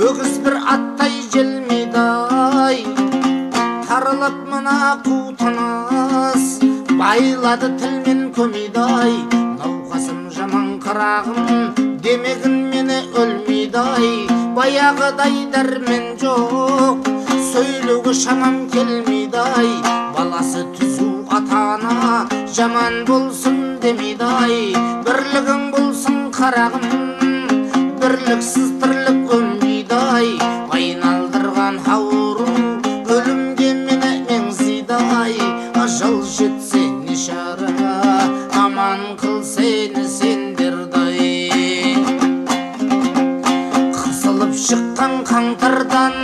Өгіз бір аттай желмейдай, тарылып мына қу тыныс, байлады тілмен көмейдай. Науқасым жаман қарағым, демегін мені өлмейдай. Баяғыдай дәрмен жоқ, сөйлеуге шамам келмейдай. Баласы түзу атана, жаман болсын демейдай. Бірлігің болсын қарағым, бірліксіз тірлік өнбейдай. Айналдырған ауру өлімге мені меңзейдай. Ажал жетсе не шара, аман қыл сені сендердай. Қысылып шыққан қаңтардан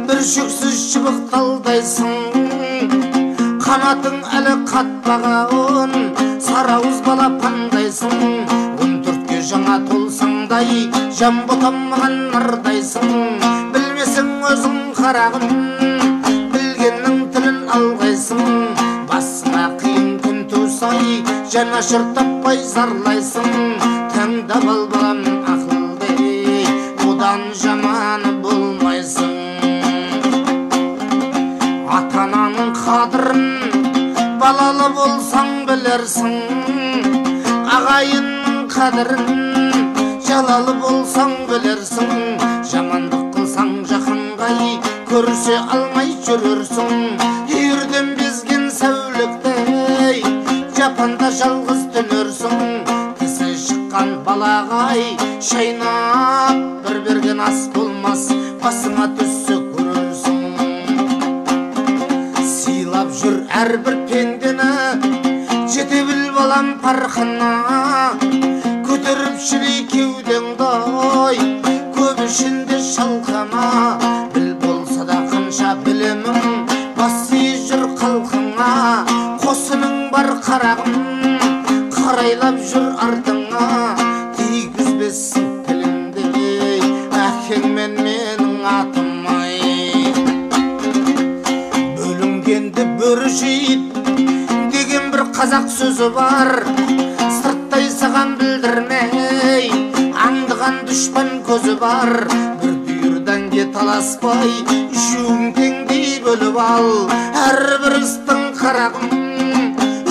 бір шөксіз шыбықталдайсың. Қанатың әлі қатпаған сарауыз балапандайсың. 14-ке жаңа толсаңдай, жан ботамаған нұрдайсың. Білмесің өзің қарағым, білгеннің тілін алғайсың. Басыңа қиын күн тусай, жанашыр таппай зарлайсың. Таңдап ал балам ақылды, одан жаманы болмайсың. Ата-ананың қадірін балалы болсаң білерсің. Ағайынның қадірін жалалы болсаң білерсің. Жамандық қылсаң жақынғай, көрсе алмай жүрерсің. Үйірден безген сәуліктей, жапанда жалғыз түнерсің. Тісі шыққан балағай, шайнап бір берген ас болмас, басыңа түссе көрерсің. Сыйлап жүр әрбір пендені, жете біл балам парқына. Көтеріп шілей кеудеңдай, көп ішінде шалқама. Біл болса да қанша білемің, басы жүр қалқыңа. Қосының бар қарағым, қарайлап жүр артыңа. Тигізбесін тіліңді, әкең мен менің атымай. Бөлінгенді бөрі жейд деген бір қазақ сөзі бар. Сырттай саған білдірмей, аңдыған дүшпан көзі бар. Бір бүйірдан де таласпай, үшеуің теңдей бөліп ал. Әрбір істің қарағым,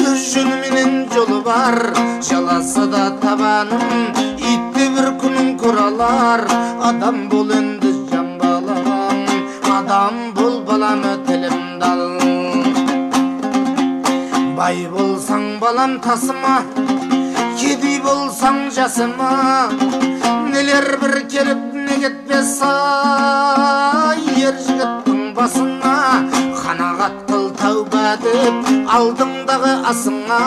өз жөніменен жолы бар. Жаласа да табаным, итті бір күнің көралар. Адам бол енді жан балам, адам бол балам тілімді ал. Бай болсаң балам тасыма, кедей болсаң жасыма. Нелер бір келіп не кетпес ай, ер жігіттің басына. Қанағат қыл тәуба деп алдыңдағы асыңа.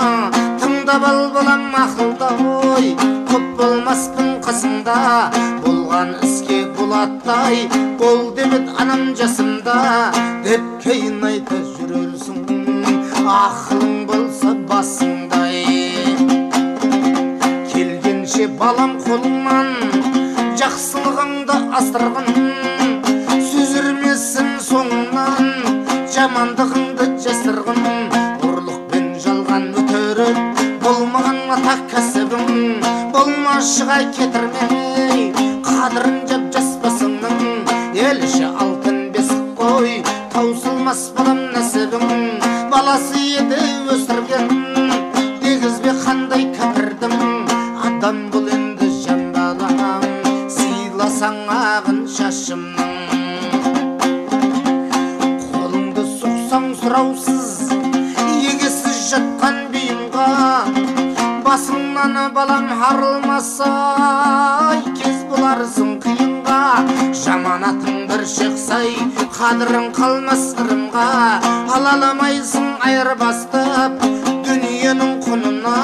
Тыңдап ал балам ақылда ой, көп болмаспын қасыңда. Болған іске болаттай, бол демет анам жасымда. Деп кейін айта жүрерсің, ақылың болса басыңдай. Келгенше балам қолыңнан, жақсылығыңды асырғын. Сүзірмесін соңынан, жамандығыңды жасырғын. Ұрлық пен жалған өтеріп, болмаған ата кәсібің. Болмашыға кетірмей, қадірін жап жаспасыңның. Елші алтын бесік қой, таусылмас балам нәсібің. Баласы еді өсірген, дегізбе қандай кәпірдім. Адам бұл енді жан балам, сыйласаң ағын шашымның. Қолыңды сұқсаң сұраусыз, егесіз жатқан бейімға. Басыңнан балам арылмасай, кез боларсың қиынға. Жаманатың бір шықсай, қадырың қалмас ырымға. Алаламайсың айырбастап дүниенің құнына.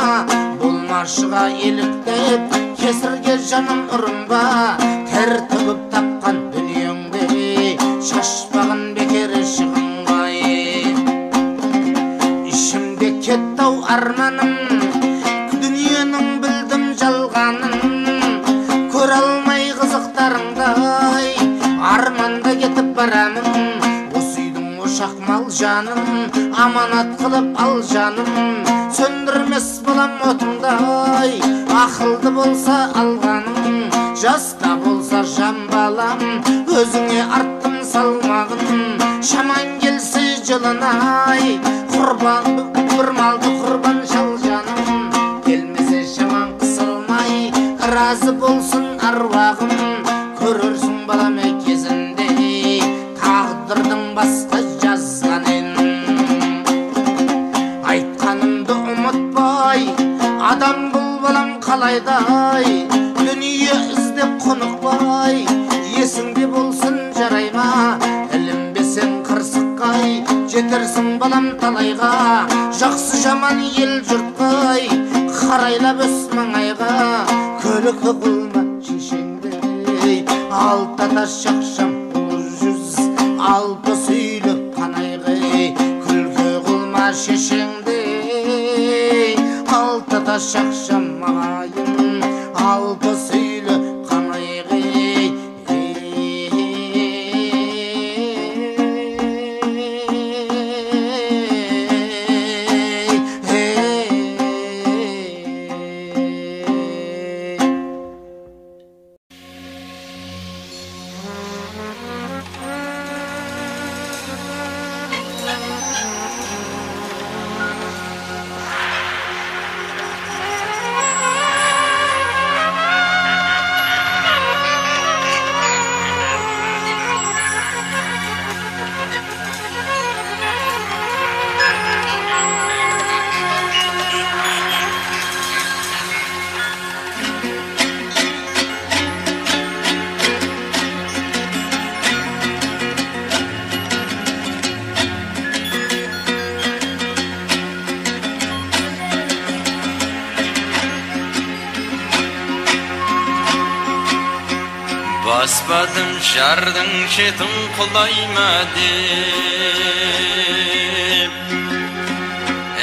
Болмашыға еліктеп, кесірге жаным ұрынба. Тер төгіп тапқан дүниеңде, шашпағын бекер шығынбай. Ішімде кеттау арманым, дүниенің білдім жалғанын. Көр алмай қызықтарыңдай, арманда кетіп барамын. Осы үйдің ошақ мал жаным, аманат қылып ал жаным. Сөндірмес болам отындай, ақылды болса алғаным. Жаста болса жан балам, yılınay kurban bir maldı kurban şal canım gelmese şaman kısılmay razı bolsun arvağım görürsün balam ekezinde tağdırdın başka yazganın aytkanımdı umutbay adam bul balam kalayday dünya izlep konukbay yesinde bolsun jarayma elim besen kırsıkkay jetersin balam talayga jakсы jaman el jurtbay karaylap ösmüň ayga kölükli kılma şişeňde alta taş şakşam yüz alta süýlüp kanaýgy külkü kılma şişeňde alta taş şakşam magayım alta süýlüp kanaýgy Basmadım şardın şetin kulayma dep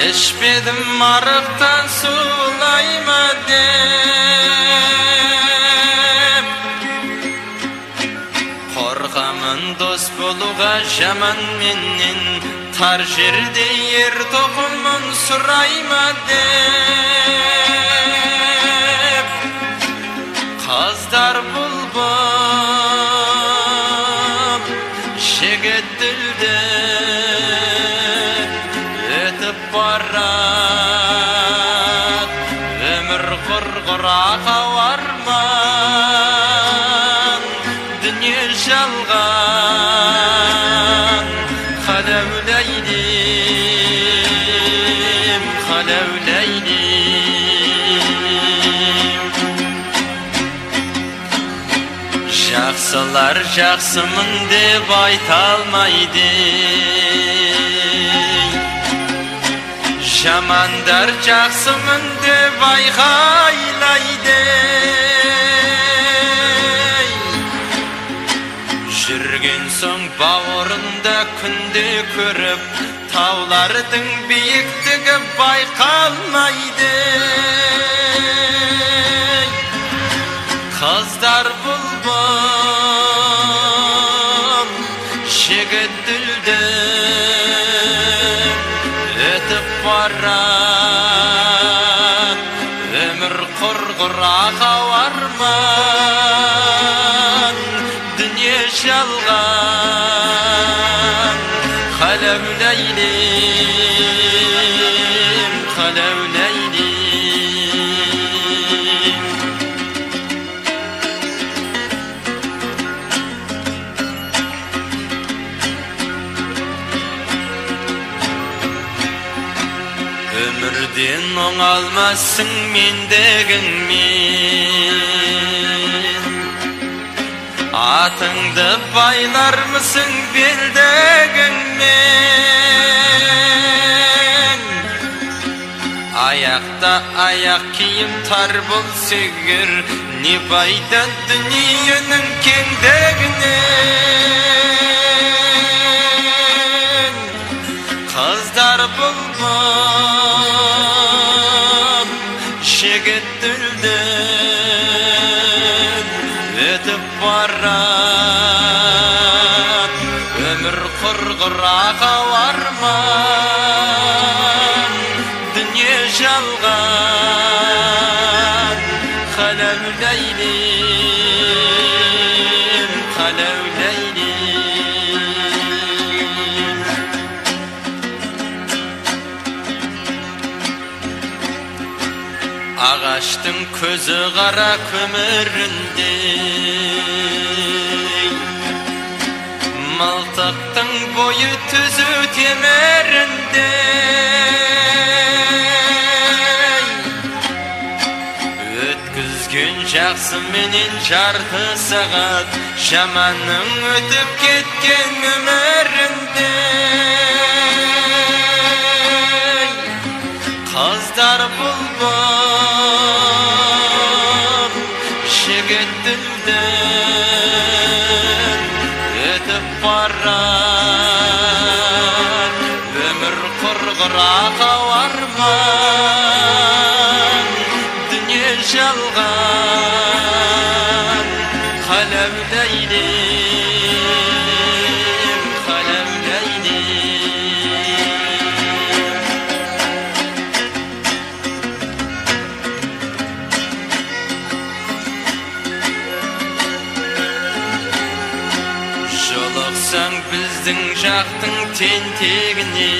eşpedim marıktan sulayma dep korkamın dost boluğa jaman menin tar jerde yer tokumun surayma dep kazdar bulbam şeget dilde ötüp barat ömür gurgurağa varman dünya jalgan halevleydim Jaksılar jaksımın dep aytalmaydı Jamandar jaksımın dep aykaylaydı Jürgen soň bawrynda kunde körüp tawlardyň biýiktigi baykalmaydy Kazdar bulbam şeget dilde ötüp barat ömür gurgurağa varman dünya jalgan halevleydim ömürden oňalmassyň mendegin men atyňdy baylarmysyň beldegin men ayakta ayak kiyim tar bolsygyr ne baýda dünýäniň kengdegine kazdar bulbam şeget dilden ötüp barat ömür gurgurağa varman dünya jalgan halevleydim Жігіттің көзі қара көміріндей, мылтықтың бойы түзу теміріндей. Өткізген жақсы менен жарты сағат, жаманның өтіп кеткен өміріндей. Қыздар бұлбұл, жігіт дүлдүл өтіп барар, өмір құрғыр ақау арман, дүние жалған, қаламдайдым, қаламдайдым. Жолықсаң біздің жақтың тентегіне,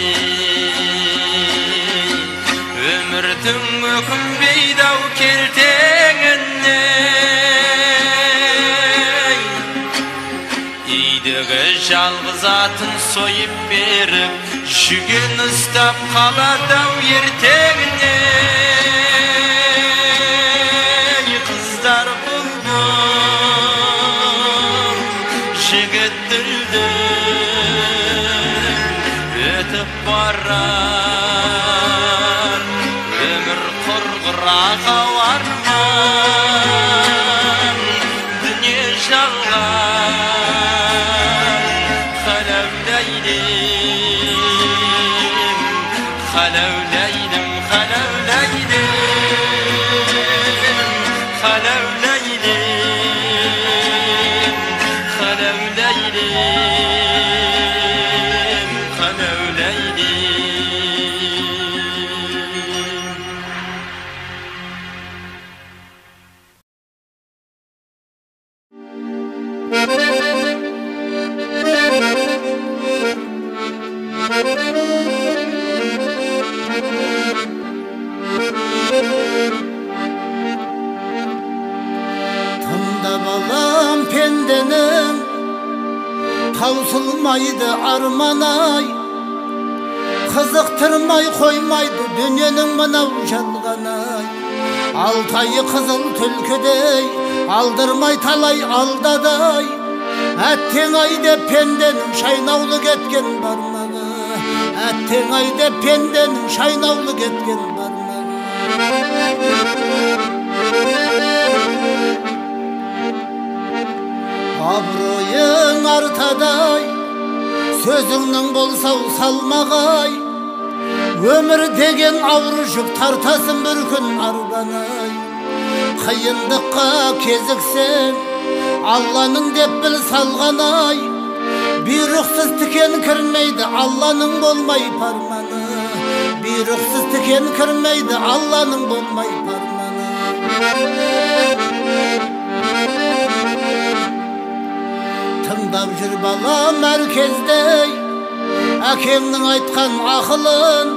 өмірдің өкінбейді-ау келтеңіне. Үйдегі жалғыз атын сойып беріп, жүген ұстап қалады-ау ертеңіне. Қыздар бұлбұл, жігіт дүлдүл өтіп барар, өмір құрғыр ақау арман, дүние жалған, қаламдайдым, қаламдайдым, қаламдайдым, қаламдайдым, қаламдайдым, қаламдайдым. Тыңда балам пенденің таусылмайды арман-ай, қызықтырмай қоймайды дүниенің мынау жалған-ай. Алтайы қызыл түлкідей алдырмай талай алдадай, әттең-ай деп пенденің шайнаулы кеткен бармағы, әттең-ай деп пенденің шайнаулы кеткен бармағы. Абыройың артадай, сөзіңнің болсау салмағай, өмір деген ауру жүк тартасың бір күн арбанай. Қиындыққа кезіксең, Алланың деп біл салғанай, бұйрықсыз тікен кірмейді Алланың болмай парманы, бұйрықсыз тікен кірмейді Алланың болмай парманы. Тыңдап жүр балам әркездей әкеңнің айтқан ақылын,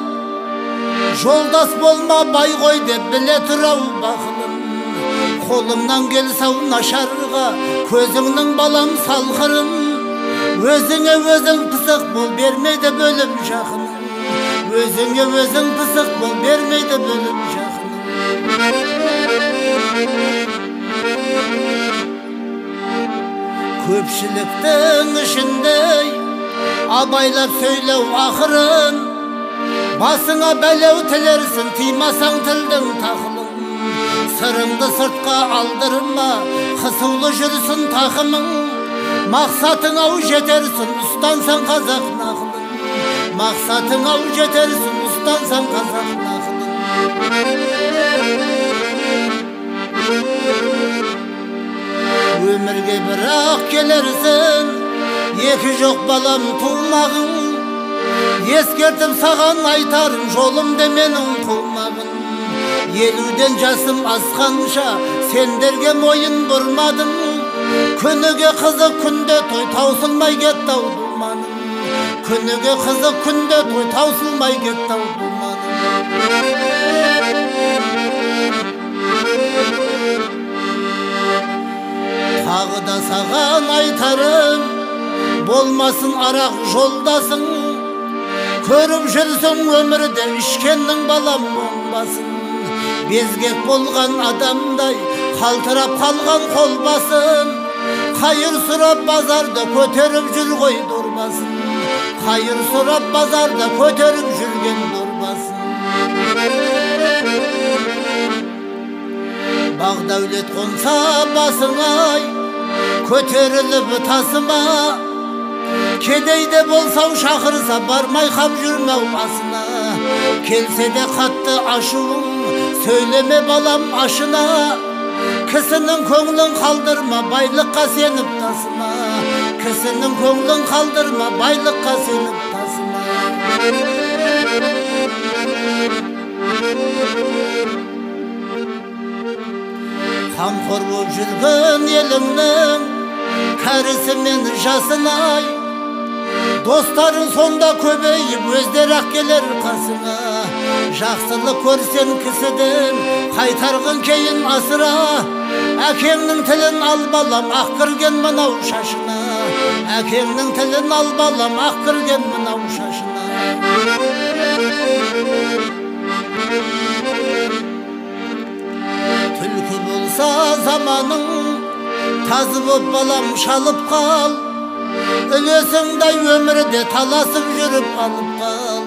жолдас болма бай ғой деп біле тұрау бақылын. Қолыңнан келсау нашарға, көзіңнің балам салқырын, өзіңе өзің пысық бол бермейді бөлім жақының, өзіңе өзің пысық бол бермейді бөлім жақының. Көпшіліктің ішіндей абайлап сөйлеу ақырын, басыңа бәлеу тілерсін тимасаң тілдің тақылын. Сырыңды сыртқа алдырма, қысулы жүрсін тақымың, мақсатың ау жетерсін ұстансаң қазақ нақылын, мақсатың ау жетерсін ұстансаң қазақ нақылын. Өмірге бірақ келерсін, екі жоқ балам тумағын, ескертіп саған айтарым жолымды менің қылмағын. 50-ден жасым асқанша сендерге мойын бұрмадым, күніге қызық күнде той таусылмай кетті ау думаным, күніге қызық күнде той таусылмай кетті ау думаным. Tағы да саған айтарым, болмасын арақ жолдасың. Көріп жүрсің өмірде ішкеннің балам болмасын. Безгек болған адамдай қалтырап қалған қол басын. Қайыр сұрап базарда көтеріп жүр ғой дорбасын. Қайыр сұрап базарда көтеріп жүрген дорбасын. Бақ дәулет қонса басыңай, көтеріліп тасыма. Кедейде болсау шақырса бармай қап жүрмеу асына. Келсе де қатты ашуың, сөйлеме балам ашына. Кісінің көңілін қалдырма, байлыққа сеніп тасыма. Кісінің көңілін қалдырма, байлыққа сеніп тасыма. Қамқор боп жүрген еліңнің кәрісі мен жасынай. Достарың сонда көбейіп өздері-ақ келер қасыңа. Жақсылық көрсен кісіден қайтарғын кейін асыра. Әкеңнің тілін ал балам ақ кірген мынау шашына. Әкеңнің тілін ал балам ақ кірген мынау шашына. Түлкі болса заманың, тазы боп балам шалып қал. Үлесіңдай өмірде таласып жүріп алып қал.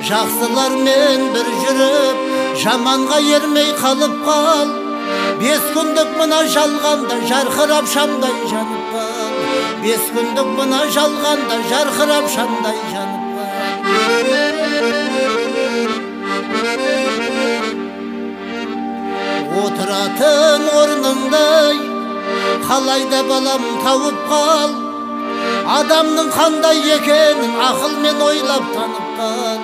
Жақсылармен бір жүріп, жаманға ермей қалып қал. 5 күндік мына жалғанда жарқырап шамдай жанып қал. 5 күндік мына жалғанда жарқырап шамдай жанып қал. Отыратын орныңдай қалайда балам тауып қал. Адамның қандай екенін ақылмен ойлап танып қал.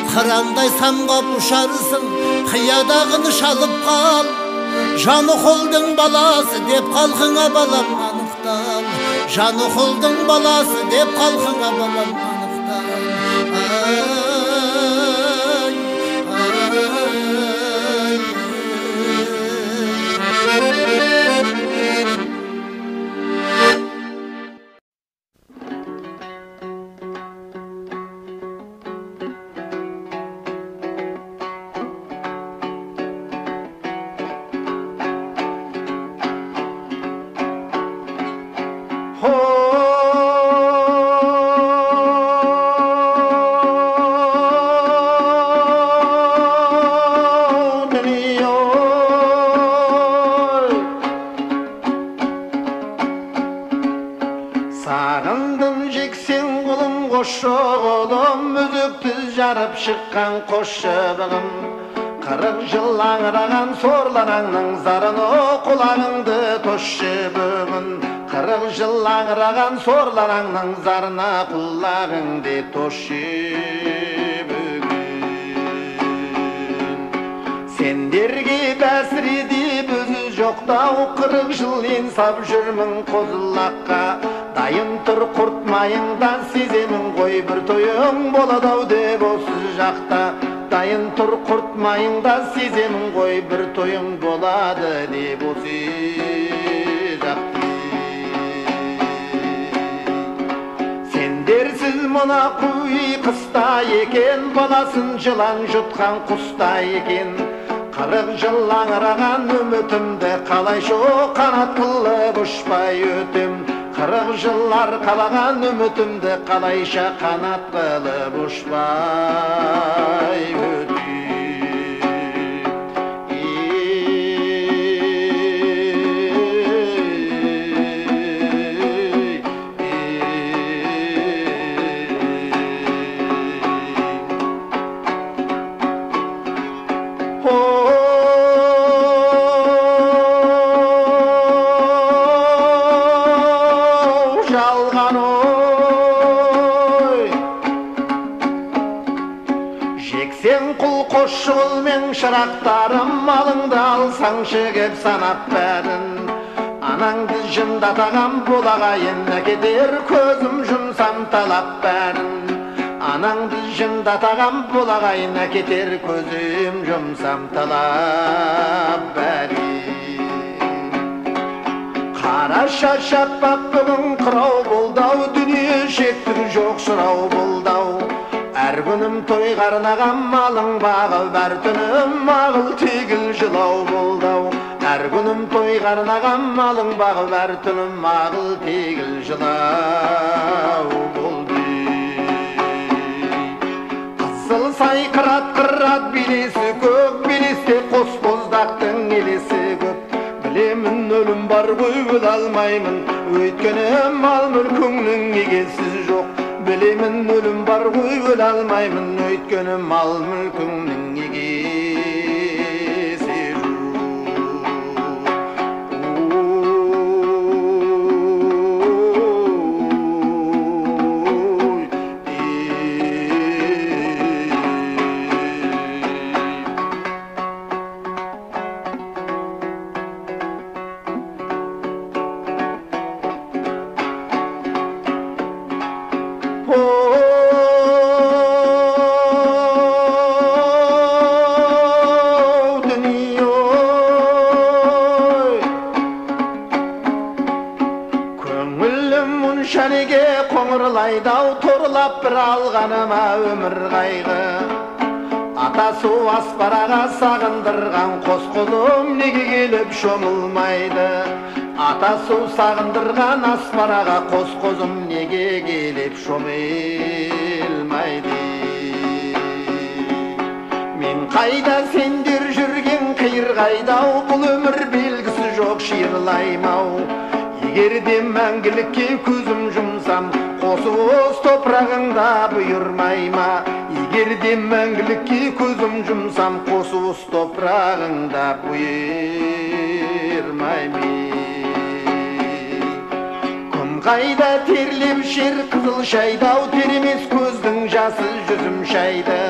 Қырандай самғап ұшарысың, қиядағыны шалып қал. Жаны құлдың баласы деп қалқыңа балам анықтал. Жаны құлдың баласы деп қалқыңа балам анықтал. Шыққан қош жабығым 40 жыл аңыраған сорланаңның зарын құлағыңды тосшы бүгін 40 жыл аңыраған сорланаңның зарына құлағыңды тосшы бүгін сендерге бәсіреде бөзі жоқтау 40 жыл енсап жүрмін қозылаққа дайын тұр құртмайыңдан сеземін ғой бір тойың болады-ау деп осы жақта дайын тұр құртмайыңдан сеземін ғой бір тойың болады деп осы жақта сендерсіз мына қуй қыста екен баласын жылан жұтқан құста екен 40 жыл аңыраған үмітімді қалайша қанат қылып ұшпай өтем 40 жыллар қалаған үмітімді қалайша қанат қылып ұшпай өтем шырақтарым малыңды алсаңшы кеп санап бәрін анаңды жындатаған болағайын әкетер көзім жұмсам талап бәрін анаңды жындатаған болағайын әкетер көзім жұмсам талап бәрін Ara şaşatpap бүгін қырау болдау, дүние шектің жоқ сұрау болдау. Әр күнім той қарнағам малың бағып, әр түнім мағыл тегіл жылау болдау. Әр күнім той қарнағам малың бағып, әр түнім мағыл тегіл жылау болды. Қызыл сайқырат қырат билесі көк, билесте қос боздақтың елесі көп. Білемін өлім бар ғой өле алмаймын, өйткені мал мүлкіңнің егесіз жоқ. Білемін өлім бар ғой өле алмаймын, өйткені мал мүлкіңнің егесі жоқ. Шәнеге қоңырлайдау, торлап бір алғаныма өмір қайғы. Ата су аспараға сағындырған қос қолым неге келіп шомылмайды? Ата су сағындырған аспараға қос қолым неге келіп шомылмайды? Мен қайда, сендер жүрген қиыр қайдау, бұл өмір белгісі жоқ шиырлаймау. Егерде мәңгілікке көзім жұмсам, қос уыс топырағыңда бұйырмай ма? Егерде мәңгілікке көзім жұмсам, қос уыс топырағыңда бұйырмай ма? Күн қайда терлеп шер қызыл шайдау, теремес көздің жасы жүзім шайды.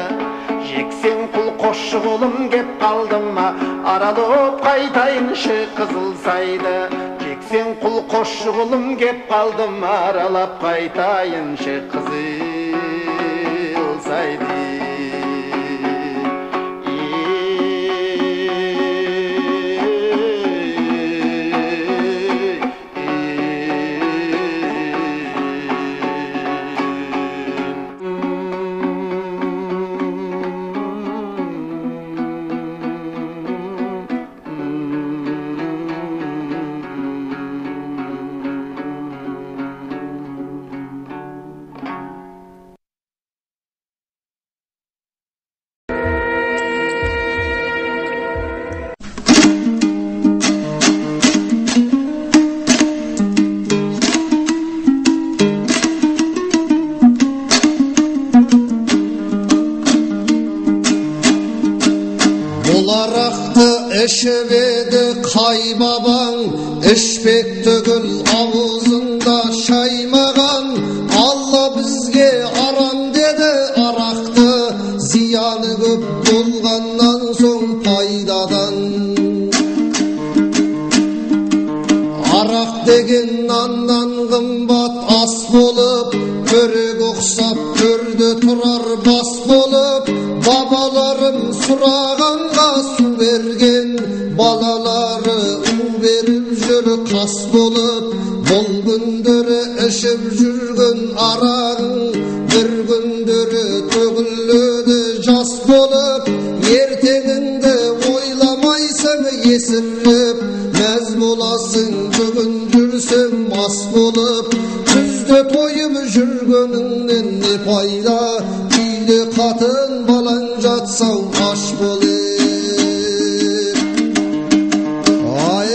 Жексен құл қосшы қолым кеп қалдым ма, аралып қайтайыншы қызыл сайды. Сен құл қосшы құлым кеп қалдым, аралап қайтайыншы қызыл сайды. Eşevedi kaybaban, eşpek tögül avuzunda şaymağan. Allah bizge aram dedi araktı, ziyanı köp bulgandan son paydadan. Arak degen nandan kımbat as bolup, körek oksap körde turar bas bolup. Babalarım surağanға su bergen, balaları u berip jür kas bolup. Bol gündörü eşip jürgün arağın, bir gündörü tөгүлөdü jas bolup. Erteğinde oylamaysın esirip, mez bolasın бүгін жүрсün mas bolup. Күзde toyup jürgönünden ne payda, Bili katın balan jatsau aş bolir. Ay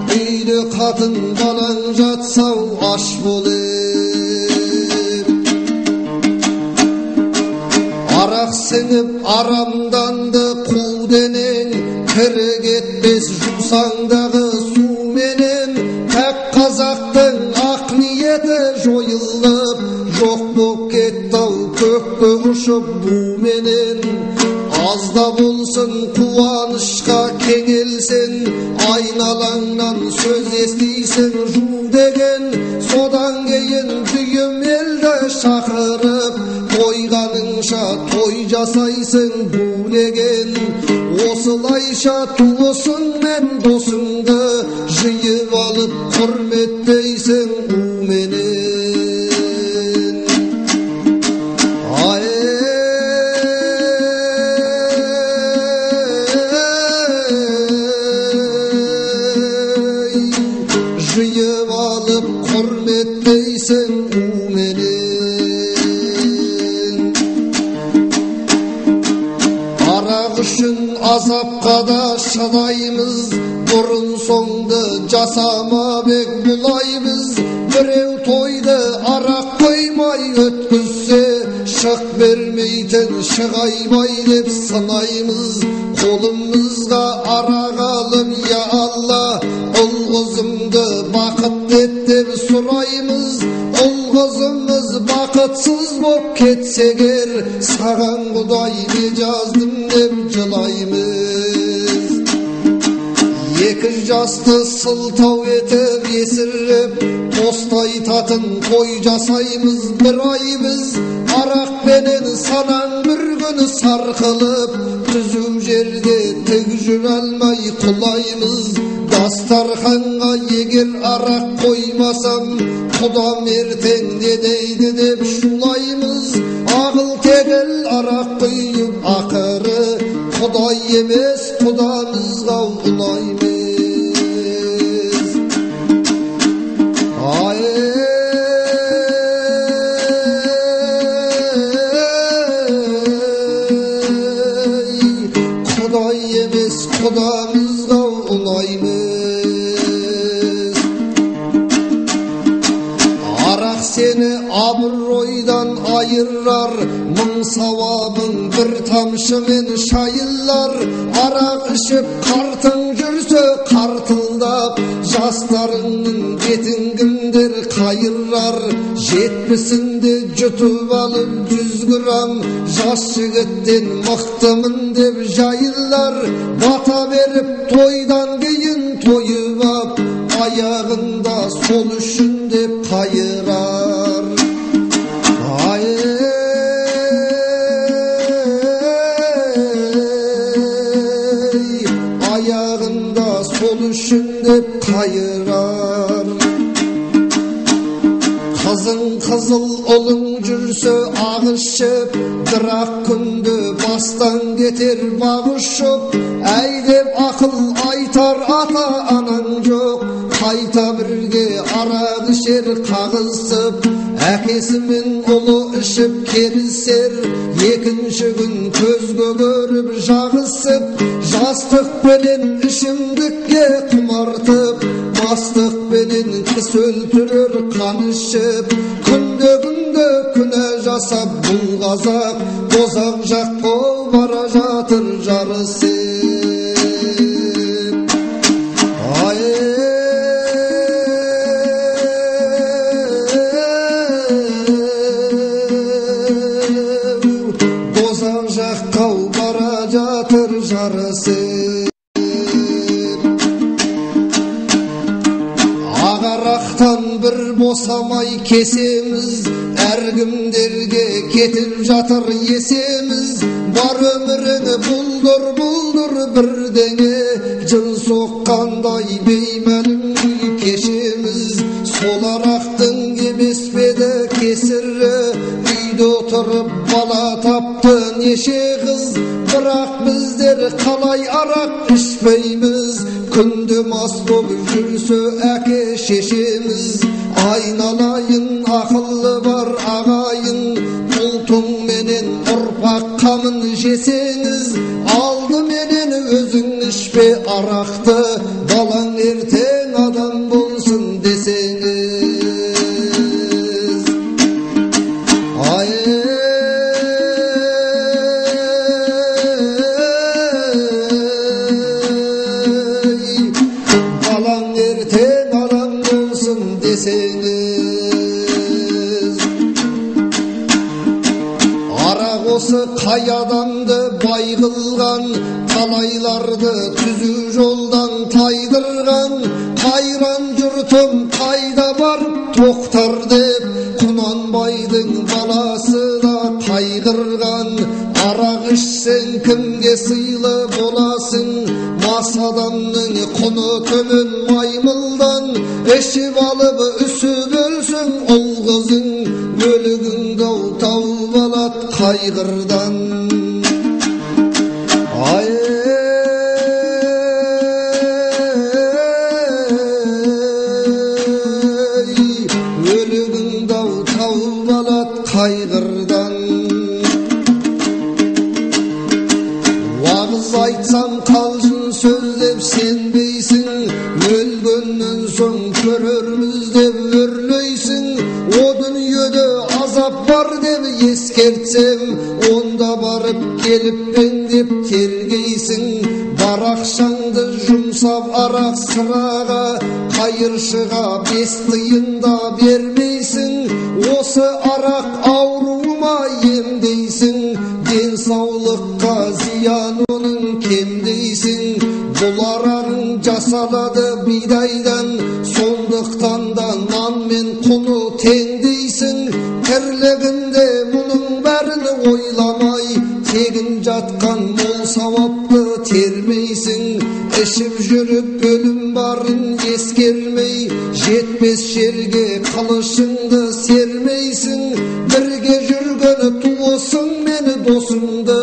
bili katın balan jatsau aş bolir. Arak sınıp aramdandı kudenen, kırık etmez jumsаңдағы su menen. Tek Kazaktın ak niyeti joyılıp, жоқ boп ketті kökке uçup bu menen. Azda bulsun kuvanışka keŋelsen, aynalаңнан söz estiysen ju degen. Sodan keyin tüyüm elde şakırıp, koyganın Артыңша той жасайсың бөлеген, осылайша туысың мен досыңды жиып алып құрметтейсің уменен. Жиып алып құрметтейсің уменен. Арақ үшін азапқа да шыдаймыз, бұрын соңды жасама бек бұлаймыз. Біреу тойды арақ қоймай өткізсе, шық бермейтін шығайбай деп сынаймыз. Қолымызға арақ алып, я Алла, ұл қызымды бақыт ет деп сұраймыз. Ұл қызымыз бақытсыз боп кетсегер, саған Құдай не жаздым деп жылаймыз. Екі жасты сылтау етіп есіріп, тостайтатын той жасаймыз бір ай біз. Арақпенен санаң бір күні сарқылып, түзу жерде тік жүре алмай құлаймыз. Дастарханға егер арақ қоймасам, Құдам ертең не дейді деп шулаймыз. Ағыл тегіл арақ құйып ақыры, Құдай емес Құдамызға ұнаймыз. Құдай емес Құдамызға ұнаймыз. Арақ сені абыройдан айырар, мың сауабың бір тамшымен шайылар. Арақ ішіп қартың жүрсе қартылдап, жастарыңның бетін кімдер қайырар. 70-інде жұтып алып 100 грамм, жас жігіттен мықтымын деп жайылар. Бата беріп тойдан кейін тойып ап, аяғында сол үшін деп қайырар. Аяғында сол үшін деп қайырар. Қызың қызыл ұлың жүрсе ағышып, бірақ күнді бастан кетер бағышып. Әй деп ақыл айтар ата анаң жоқ, қайта бірге арақ ішер қағысып. Әкесі мен ұлы ішіп керісер, екінші күн көзге көріп жағысып. Жастықпенен ішімдікке құмартып, бастықпенен қыс өлтірер қан ішіп. Күнде күнә жасап бұл қазақ, бозақ жаққа бара жатыр жарысып. Бозақ жаққа бара жатыр жарысып. Ағарақтан бір босамай кесеміз, әркімдерге кетіп жатыр есеміз. Бар өміріні бұлдыр бірдеңе, жын соққандай беймәлім күй кешеміз. Сол арақтың емес педі кесірі, үйде отырып бала тапты неше қыз. Бірақ біздер қалай арақ ішпейміз, күнде мас болып жүрсе әке шешеміз. Айналайын ақылы бар ағайын, ұлтыңменен ұрпақ қамын жесеңіз. Алдыменен өзің ішпе арақты, балаң ертең адам болсын десеңіз. Балаң ертең адам болсын десеңіз. Арақ осы қай адамды бай қылған, талайларды түзу жолдан тайдырған. Қайран жұртым қайда бар тоқтар деп, Құнанбайдың баласы да қайғы қайғырған. Арақ ішсең кімге сыйлы боласың? Мас адамның құны төмен маймылдан. Ішіп алып үсіп өлсің ұл қызың, өлігіңді тауып алат қайғырдан. Өлігіңді тауып алат қайғырдан. Уағыз айтсам қалжың сөздеп сенбейсің, өлгеннен соң көрерміз деп өрлейсің. О дүниеде азап бар деп ескертсем, онда барып келіп пен деп тергейсің. Бар ақшаңды жұмсап арақ сыраға, қайыршыға 5 тиын да бермейсің. Осы арақ ауруыма емдейсің, денсаулыққа зиян оның кемдейсің. Бұл арағың жасалады бидайдан, сондықтан да нан мен құны теңдейсің. Тірлігінде мұның бәрін ойламай, тегін жатқан мол сауапты термейсің. Ішіп жүріп өлім барын ескермей, жетпес жерге қылышыңды сермейсің. Бірге жүргені туысың мені досыңды,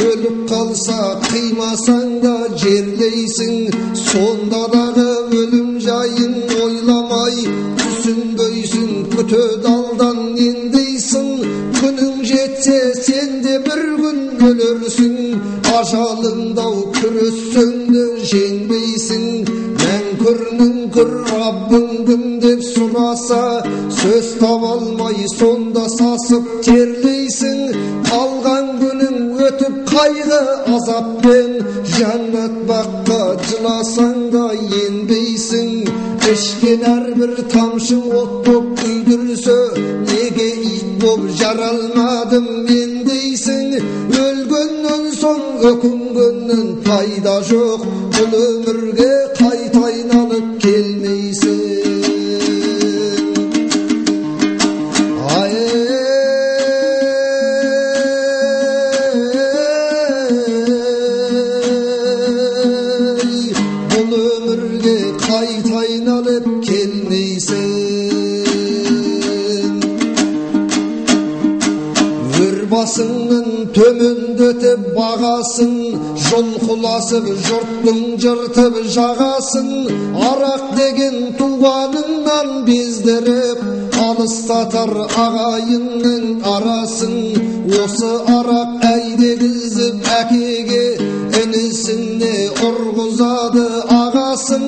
өліп қалса қимасаң да жерлейсің. Сонда дағы өлім жайын ойламай, түсінбейсің күте далдан ендейсің. Күнің жетсе сен де бір күн өлерсің, ажалыңдау күрессең де жеңбейсің. Мүңкір Раббың кім деп сұраса, сөз таба алмай сонда сасып терлейсің. Қалған күнің өтіп қайғы азаппен, жәннат баққа жыласаң да енбейсің. Ішкен әрбір тамшың от боп күйдірсе, неге ит боп жаралмадым мен дейсің. Өлгеннен соң өкінгеннен пайда жоқ, бұл өмірге қайта айналып келмейсің. Бұл өмірге қайта айналып келмейсің. Басыңның төмендетіп бағасын, жұлқыласып жұрттың жыртып жағасын. Арақ деген туғаныңнан бездіріп, алыстатар ағайынның арасын. Осы арақ әйдегізіп әкеге, інісіне ұрғызады ағасын.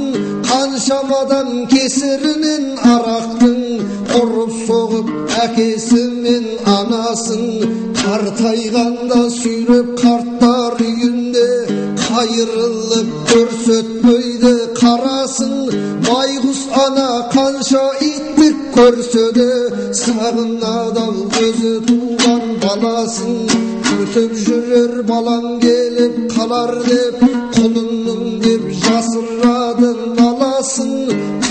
Қаншамадан кесірінен арақтың, ұрып соғып әкесі мен анасын. Қартайғанда сүйреп қарттар үйінде, қайырылып көрсетпейді қарасын. Байғұс ана қанша иттік көрсе де, сағынады өзі туған баласын. Күтіп жүрер балам келіп қалар деп, құлынның деп жасырады наласын.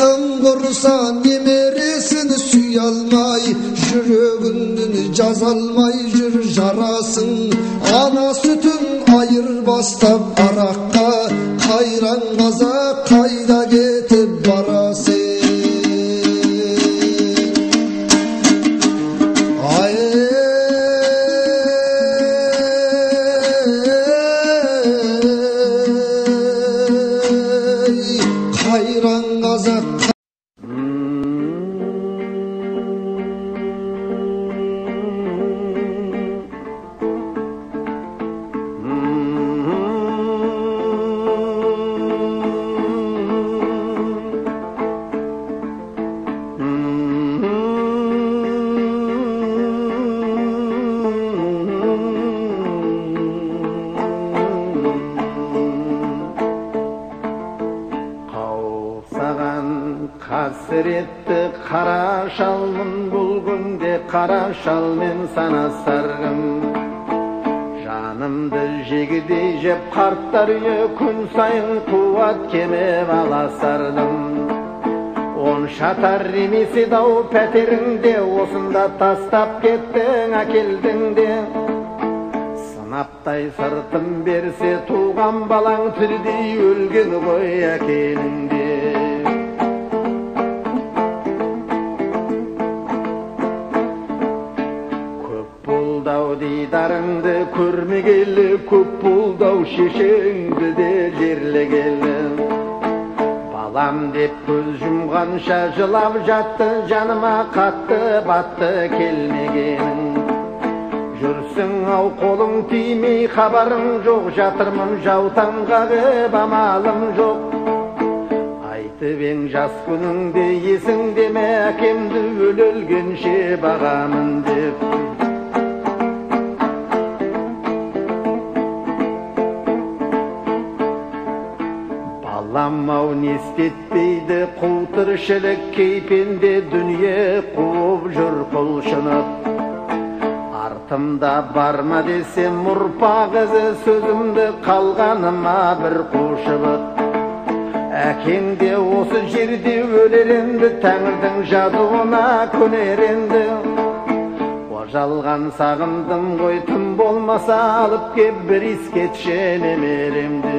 Кім құрса немересін сүй алмай, жүрегінің жаза алмай жүр жарасын. Ана сүтін айырбастап араққа, қайран қазақ қайда кетіп барасың? Қайран қазақ. Қасіретті қара шалмын, бұл күнде қара шалмен сана сарғым. Жанымды жегідей жеп қарттар үйі, күн сайын қуат кемеп ала сардым. Он шатар емесі дау пәтеріңде, осында тастап кеттің әкелдің де. Sanapтай sırtım berse tuğan balang tirdi ölgen koy ekeninde. Köp buldau didarыңды көрмегелі, köp buldau şeşeңді de жерлегелі. Balam деп көз жұмғанша жылап жатты, жаныма қатты батты келмегенің. Жүрсің ау қолың тимей, хабарың жоқ, жатырмын жаутаң қағып, амалым жоқ. Айтып ең жас күніңде есіңде ме, әкемді өлгенше бағамын деп. Балам-ау не істетпейді қу тіршілік, кейпенде дүние қуып жүр құлшынып. Артымда барма десем ұрпақ ізі, сөзімді қалғаныма бір қушыбық. Әкең де осы жерде өлер енді, тәңірдің жадуына көнер енді. Жалған сағындым ғой, тым болмаса алып кеп бір искетші немеремді.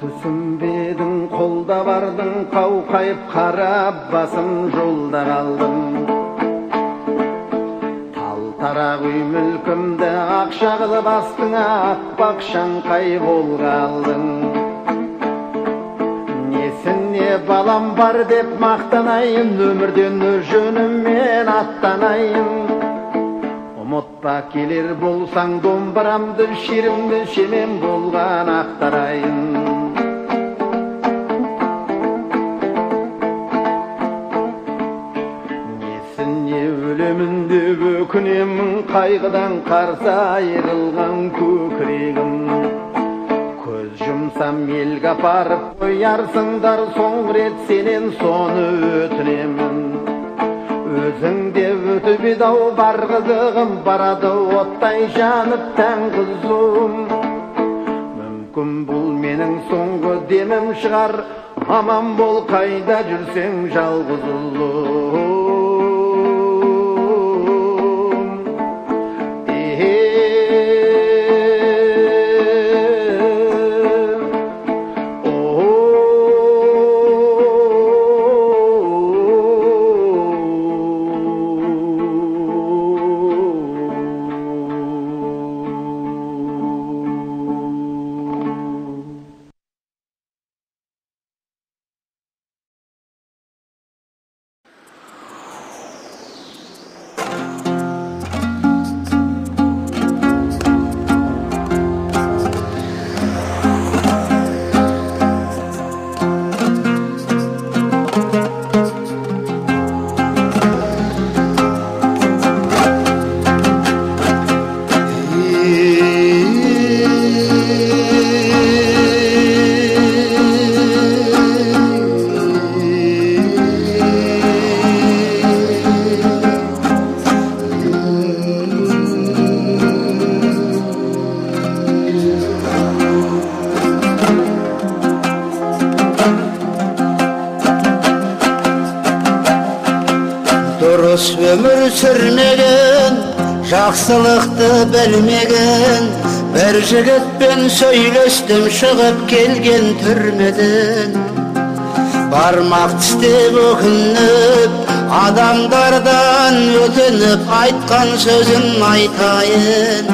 Түсінбедің, қолда бардың, қауқайып қарап басым жолда қалдым. Тал-тарақ үй мүлкімді ақша қылып астыңа ақпақ шаңқай болғалдың. Несіне балам бар деп мақтанайын, өмірден өз жөніммен аттанайын. Ұмытпа келер болсаң домбырамды, шерімді шемен болған ақтарайын. Өлемін деп өкінемін, қайғыдан қарсы айырылған көкірегім. Көз жұмсам елге апарып қоярсыңдар, соңғы рет сенен соны өтінемін. Өзің де өтіп еді-ау бар қызығым, барады оттай жанып тән қызуым. Мүмкін бұл менің соңғы демім шығар, аман бол қайда жүрсең жалғыз ұлым. Дұрыс өмір сүрмеген, жақсылықты білмеген, бір жігітпен сөйлестім шығып келген түрмеден. Бармақ тістеп өкініп, адамдардан өтініп, айтқан сөзін айтайын.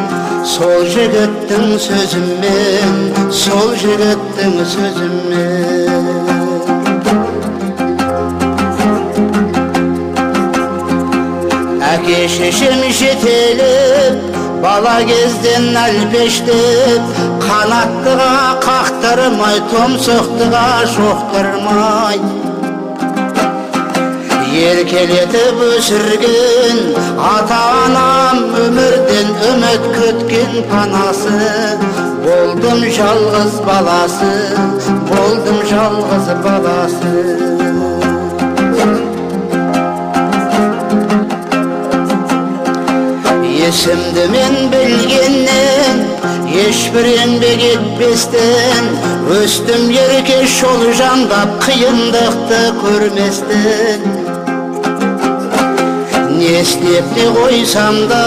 Сол жігіттің сөзімен, сол жігіттің сөзімен. Әке шешем жетеліп, Bala kezdен әлпештеп, қанаттыға қақтырмай, тұмсықтыға шоқтырмай, еркелетіп өсірген ата-анам өмірден үміт күткен панасы. Болдым жалғыз баласы, болдым жалғыз баласы. Есімді мен білгеннен, ешбір еңбек етпестен, өстім ерке жол жандап, қиындықты көрместен. Не істеп те қойсам да,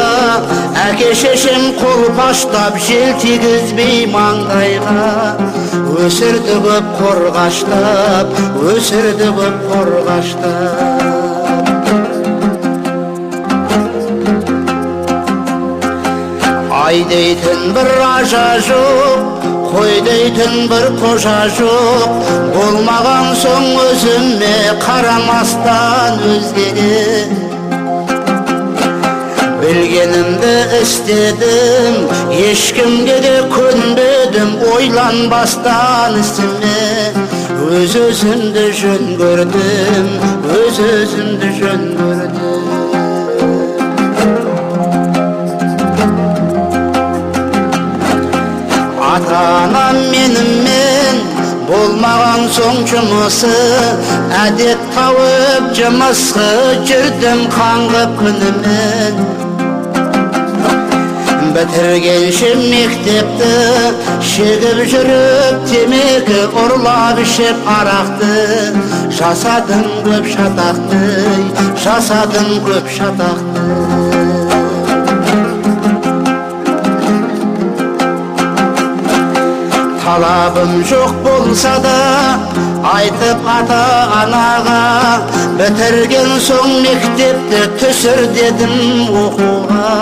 әке-шешем қолпаштап, жел тигізбей маңдайға. Өсірді көп қорғаштап, өсірді көп қорғаштап. Ай дейтін бір ажа жоқ, қой дейтін бір қожа жоқ. Болмаған соң өзіме қарамастан өзгеге. Білгенімді істедім, ешкімге де көнбедім, ойланбастан ісіме. Өз-өзімді жөн көрдім, өз-өзімді жөн көрдім. Ата-анам менімен болмаған соң жұмысы, әдет тауып жұмысқа жүрдім қаңғып күнімен. Бітіргенше мектепті шегіп жүріп, темекі ұрлап ішіп арақты. Жасадым көп шатақты, жасадым көп шатақты. Талабым жоқ болса да, айтып ата-анаға, бітірген соң мектепті түсір дедім оқуға.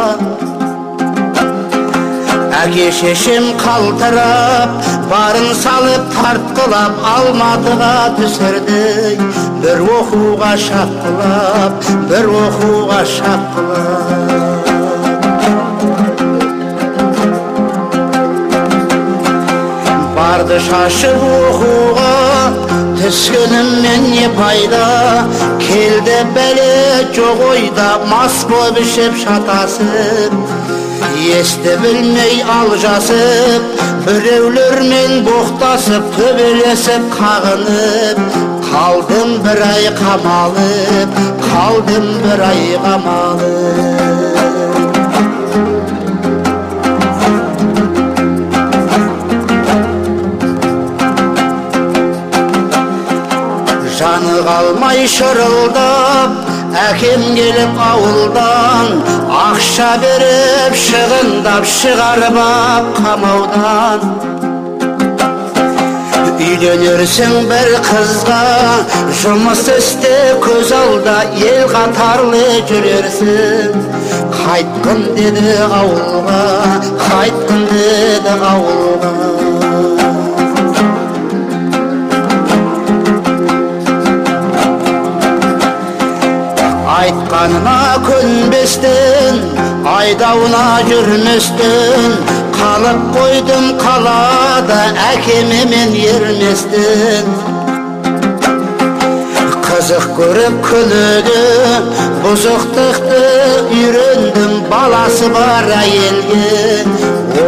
Әке-шешем қалтырап, барын салып тартқылап, Алматыға түсірді. Бір оқуға шапқылап, бір оқуға шапқылап. Барды шашып оқуға, түскеніммен не пайда. Келді бәле жоқ ойда, мас боп ішіп шатасып. Есті білмей алжасып, біреулермен боқтасып, төбелесіп қағынып. Қалдым бір ай қамалып, қалдым бір ай қамалып. Жаны қалмай шырылдап, әкем келіп ауылдан, ақша беріп шығындап, шығарып ап қамаудан. Үйленерсің бір қызға, жұмыс істе көз алда, ел қатарлы жүрерсің. Қайтқын деді ауылға, қайтқын деді ауылға. Айтқанына көнбестен, айдауына жүрместен, қалып қойдым қалада, әкеме мен ерместен. Қызық көріп күледі, бұзықтықты үйрендім, баласы бар әйелге.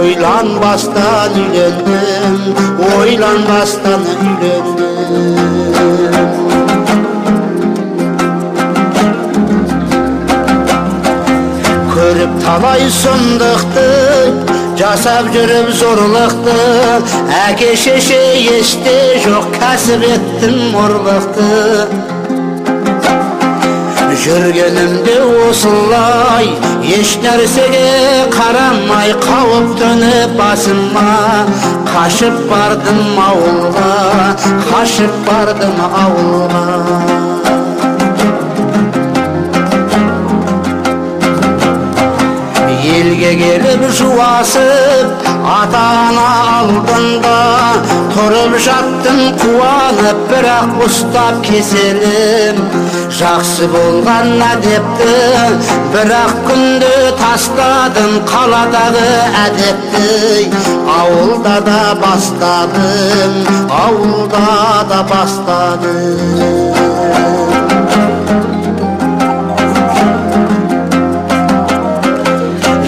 Ойланбастан үйлендім, ойланбастан үйлендім. Көріп талай сұмдықты, жасап жүріп зорлықты. Әке-шеше есте жоқ, кәсіп еттім ұрлықты. Жүргенімде осылай, еш нәрсеге қарамай, қауіп төніп басыма. Қашып бардым ауылға, қашып бардым ауылға. Елге келіп жуасып, ата-ана алдында, тұрып жаттым қуанып, бірақ ұстап кеселім. жақсы болған әдепті, бірақ күнде тастадым қаладағы әдепті. Ауылда да бастадым, ауылда да бастадым.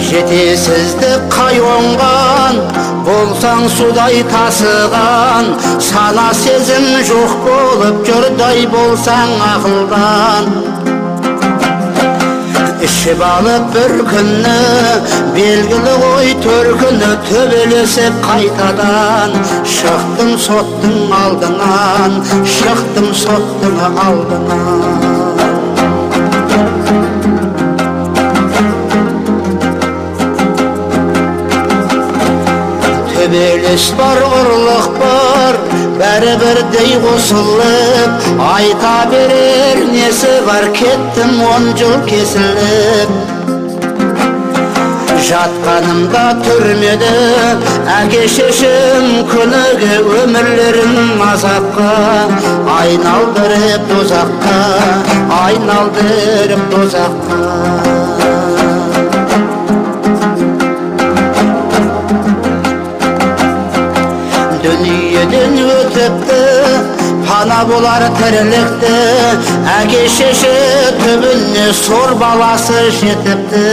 Жетесіздік қай оңған, болсаң судай тасыған, сана сезім жоқ болып жүрдай болсаң ақылдан. Ішіп алып бір күні, белгілі ғой төркіні, төбелесіп қайтадан. Шықтым соттың алдынан, шықтым соттың алдынан. Төбелес бар, ұрлық бар, бәрі бірдей қосылып, айта берер несі бар, кеттім 10 жыл кесіліп. Жатқанымда түрмеде әке шешем күніге өмірлерін азапқа айналдырып дозаққа, айналдырып дозаққа. Дүниеден өтіпті, пана болар тірілікті, әке шеше түбіне сор баласы жетіпті.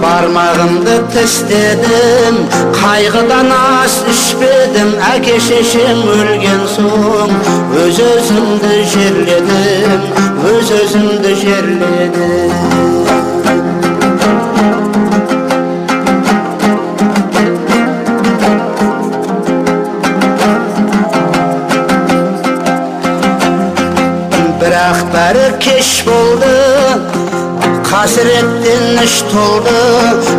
Бармағымды тістедім, қайғыдан ас ішпедім, әке шешем өлген соң өз-өзімді жерледім, өз-өзімді жерледім. Бірақ бәрі кеш болды, қасіреттен іш толды,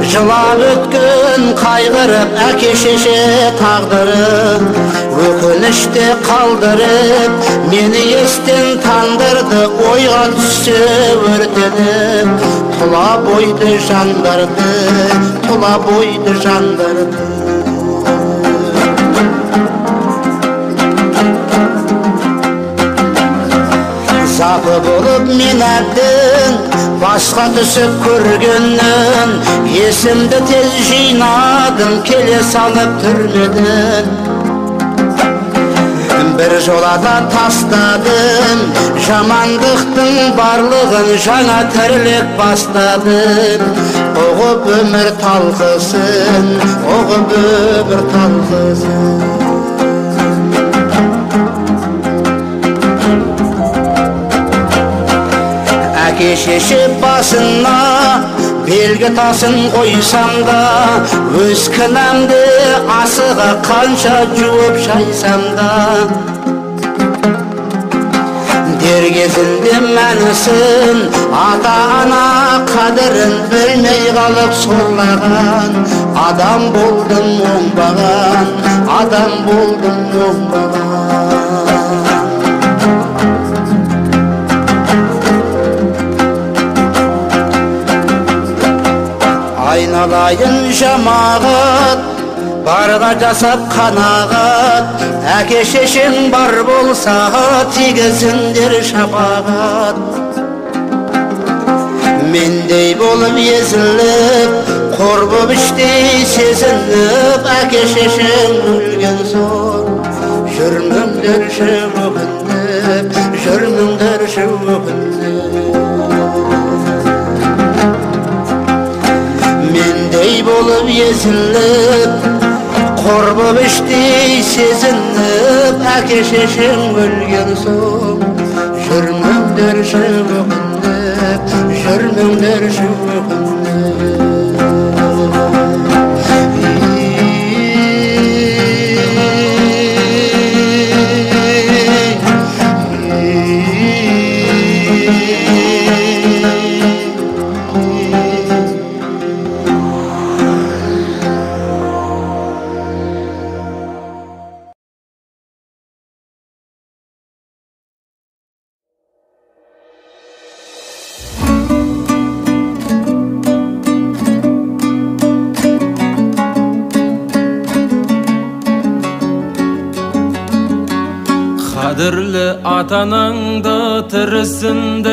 жылап өткен қайғырып әке шеше тағдыры. Өкініште қалдырып, мені естен тандырды, ойға түссе өртеніп, тұла бойды жандырды, тұла бойды жандырды. Запы болып мен әбден басқа түсіп көргеннен, есімді тез жинадым, келе салып түрмеден. Бір жолада тастадым, жамандықтың барлығын, жаңа тірлік бастадым. Оғып өмір талқысын, оғып өмір талқысын. Әке шеше басына белгі тасын қойсам да, өз кінәмді асыға қанша жуып шайсам да. Дер кезінде мәнісін, ата-ана қадірін білмей қалып сорлаған. Адам болдым оңбаған, адам болдым оңбаған. Айналайын жамағат, барға жасап қанағат, әке шешең бар болса тигізіңдер шапағат. Мендей болып езіліп, қор боп іштей сезініп, әке шешең өлген соң жүрміңдерші өкініп, жүрміңдерші өкініп. Мендей болып езіліп, қор боп іштей сезініп, әке шешең өлген соң жүрміңдерші өкініп, жүрміңдерші өкініп. Kadirli atanаңды тірісінде,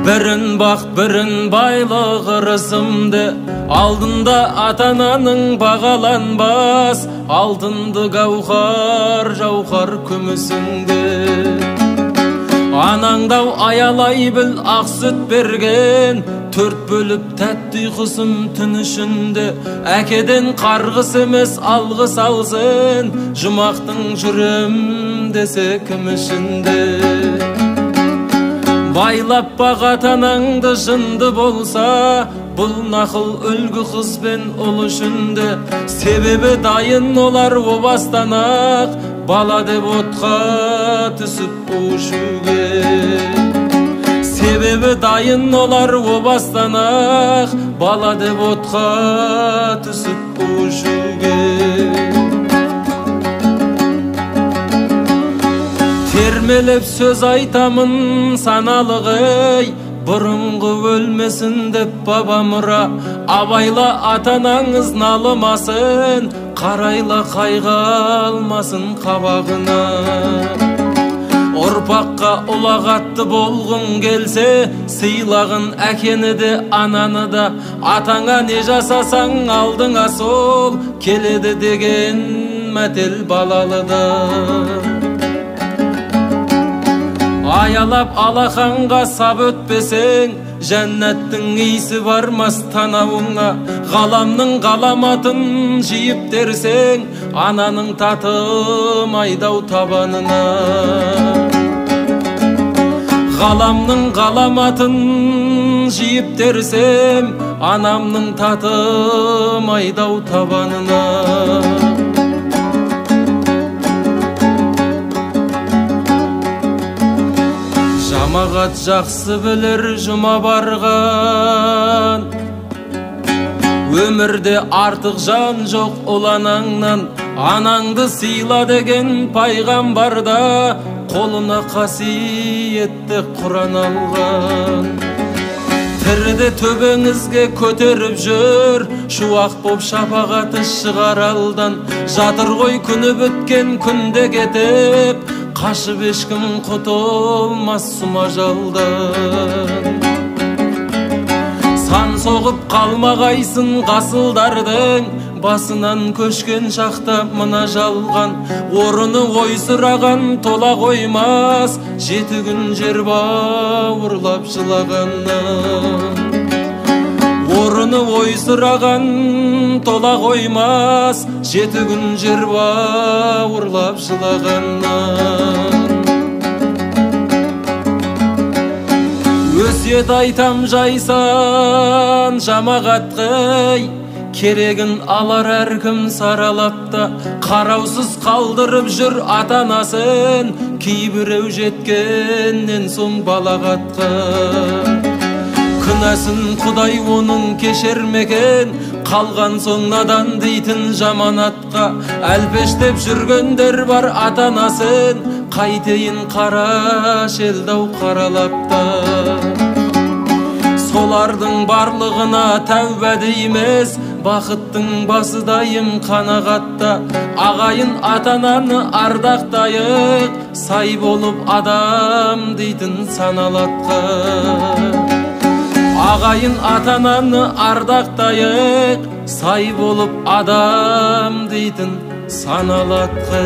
бірін бақ, бірін байлық ырысымды. Алдында атананың бағаланбас, алтынды гауһар, жауһар күмісіңді. Анаңдау аялай біл, ақ сүт берген, төрт бөліп тәтті ұйқысын түн ішінде. Әкеден қарғыс емес алғыс алсын, жұмақтың жүрем десе кім ішінде. Байлап бақ атанаңды жынды болса, бұл нақыл үлгі қыз бен ұл үшінде. Себебі дайын олар о бастан ақ, бала деп отқа түсіп ұшуге. Себебі дайын олар о бастан ақ, бала деп отқа түсіп ұшуге. Термелеп сөз айтамын саналығы, бұрынғы өлмесін деп баба мұра. Абайла атанаңыз налымасын, қарайла қайға алмасын қабағына. Ұрпаққа ұлағатты болғың келсе, сыйлағын әкені де ананы да. Атаңа не жасасаң алдыңа сол, келеді деген мәтел балалыда. Аялап алақанға сап өтпесең, жәннәттің иісі бармас танауыңа. Ғаламның ғаламатын жиып дерсең, ананың татым айдау табанына. Ғаламның ғаламатын жиып дерсем, анамның татым айдау табанына. Жамағат жақсы білір жұма барған, өмірде артық жан жоқ ол анаңнан. Анаңды сыйла деген пайғамбарда, қолына қасиетті Құран алған. Тіріде төбеңізге көтеріп жүр, шуақ боп шапағаты шығар алдан. Жатыр ғой күні біткен күнде кетіп, қашып ешкім құтылмас сұма жалдан. Сан соғып қалмағайсын ғасылдардың, басынан көшкен шақта мына жалған. Орыны ойсыраған тола қоймас, 7 күн жер бауырлап жылағаннан. Орыны ойсыраған тола қоймас, 7 күн жер бауырлап жылағаннан. Өсиет айтам жайсан жамағатқай, керегін алар әркім саралапта. Қараусыз қалдырып жүр атанасын, кейбіреу жеткеннен соң балағатқа. Күнәсін Құдай оның кешермеген, қалған соң надан дейтін жаманатқа. Әлпештеп жүргендер бар атанасын, қайтейін қара шелдау қаралапта. Солардың барлығына тәубә дейміз, бақыттың басы дайым қанағатта. Ағайын атананы ардақтайық, сай болып адам дейтін саналатқа. Ағайын атананы ардақтайық, сай болып адам дейтін саналатқа.